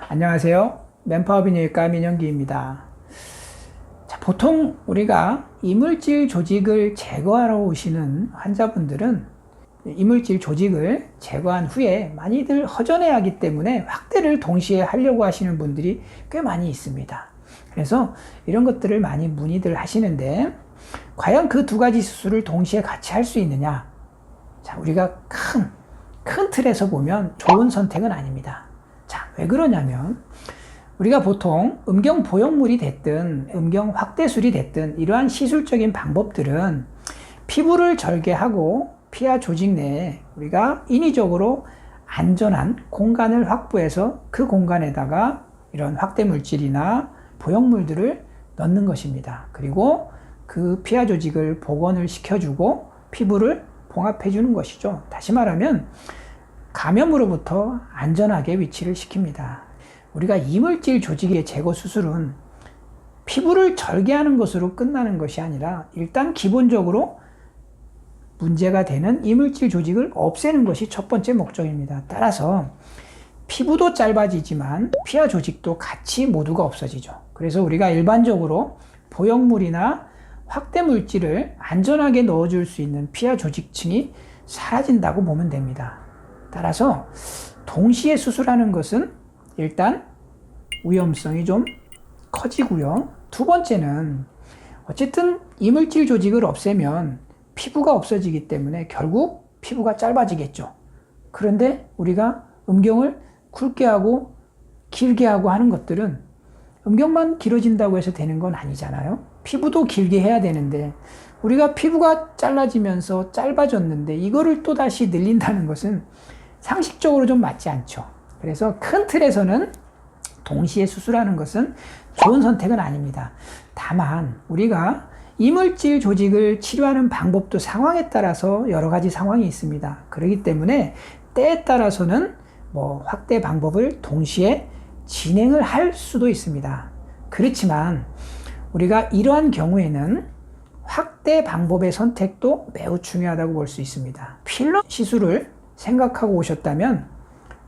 안녕하세요. 맨파워 비뇨기과 민영기입니다. 자, 보통 우리가 이물질 조직을 제거하러 오시는 환자분들은 이물질 조직을 제거한 후에 많이들 허전해 하기 때문에 확대를 동시에 하려고 하시는 분들이 꽤 많이 있습니다. 그래서 이런 것들을 많이 문의들 하시는데, 과연 그 두 가지 수술을 동시에 같이 할 수 있느냐? 자, 우리가 큰 틀에서 보면 좋은 선택은 아닙니다. 자, 왜 그러냐면, 우리가 보통 음경 보형물이 됐든 음경 확대술이 됐든 이러한 시술적인 방법들은 피부를 절개하고 피하 조직 내에 우리가 인위적으로 안전한 공간을 확보해서 그 공간에다가 이런 확대 물질이나 보형물들을 넣는 것입니다. 그리고 그 피하 조직을 복원을 시켜주고 피부를 봉합해 주는 것이죠. 다시 말하면 감염으로부터 안전하게 위치를 시킵니다. 우리가 이물질 조직의 제거 수술은 피부를 절개하는 것으로 끝나는 것이 아니라 일단 기본적으로 문제가 되는 이물질 조직을 없애는 것이 첫 번째 목적입니다. 따라서 피부도 짧아지지만 피하 조직도 같이 모두가 없어지죠. 그래서 우리가 일반적으로 보형물이나 확대 물질을 안전하게 넣어줄 수 있는 피하 조직층이 사라진다고 보면 됩니다. 따라서 동시에 수술하는 것은 일단 위험성이 좀 커지고요. 두 번째는 어쨌든 이물질 조직을 없애면 피부가 없어지기 때문에 결국 피부가 짧아지겠죠. 그런데 우리가 음경을 굵게 하고 길게 하고 하는 것들은 음경만 길어진다고 해서 되는 건 아니잖아요. 피부도 길게 해야 되는데 우리가 피부가 잘라지면서 짧아졌는데 이거를 또 다시 늘린다는 것은 상식적으로 좀 맞지 않죠. 그래서 큰 틀에서는 동시에 수술하는 것은 좋은 선택은 아닙니다. 다만 우리가 이물질 조직을 치료하는 방법도 상황에 따라서 여러 가지 상황이 있습니다. 그렇기 때문에 때에 따라서는 확대 방법을 동시에 진행을 할 수도 있습니다. 그렇지만 우리가 이러한 경우에는 확대 방법의 선택도 매우 중요하다고 볼 수 있습니다. 필러 시술을 생각하고 오셨다면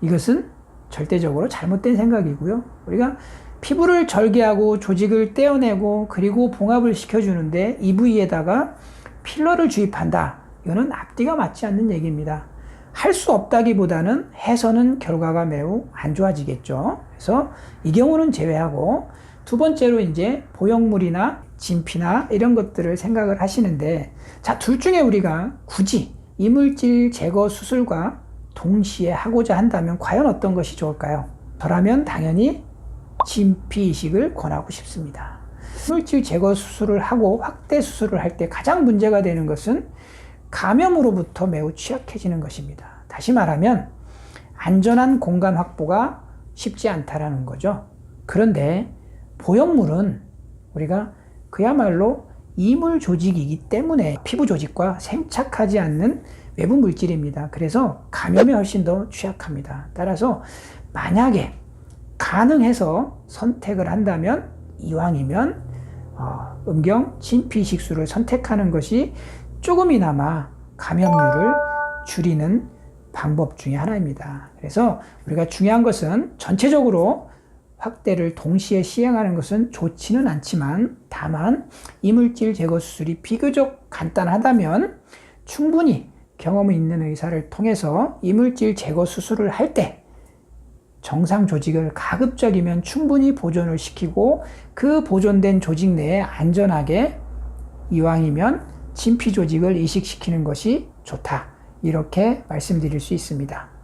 이것은 절대적으로 잘못된 생각이고요. 우리가 피부를 절개하고 조직을 떼어내고 그리고 봉합을 시켜주는데 이 부위에다가 필러를 주입한다. 이거는 앞뒤가 맞지 않는 얘기입니다. 할 수 없다기보다는 해서는 결과가 매우 안 좋아지겠죠. 그래서 이 경우는 제외하고 두 번째로 이제 보형물이나 진피나 이런 것들을 생각을 하시는데, 자, 둘 중에 우리가 굳이 이물질 제거 수술과 동시에 하고자 한다면 과연 어떤 것이 좋을까요? 저라면 당연히 진피 이식을 권하고 싶습니다. 이물질 제거 수술을 하고 확대 수술을 할 때 가장 문제가 되는 것은 감염으로부터 매우 취약해지는 것입니다. 다시 말하면 안전한 공간 확보가 쉽지 않다라는 거죠. 그런데 보형물은 우리가 그야말로 이물 조직이기 때문에 피부 조직과 생착하지 않는 외부 물질입니다. 그래서 감염에 훨씬 더 취약합니다. 따라서 만약에 가능해서 선택을 한다면 이왕이면 음경 진피식술을 선택하는 것이 조금이나마 감염률을 줄이는 방법 중에 하나입니다. 그래서 우리가 중요한 것은 전체적으로 확대를 동시에 시행하는 것은 좋지는 않지만, 다만 이물질 제거 수술이 비교적 간단하다면 충분히 경험이 있는 의사를 통해서 이물질 제거 수술을 할 때 정상 조직을 가급적이면 충분히 보존을 시키고 그 보존된 조직 내에 안전하게 이왕이면 진피 조직을 이식시키는 것이 좋다. 이렇게 말씀드릴 수 있습니다.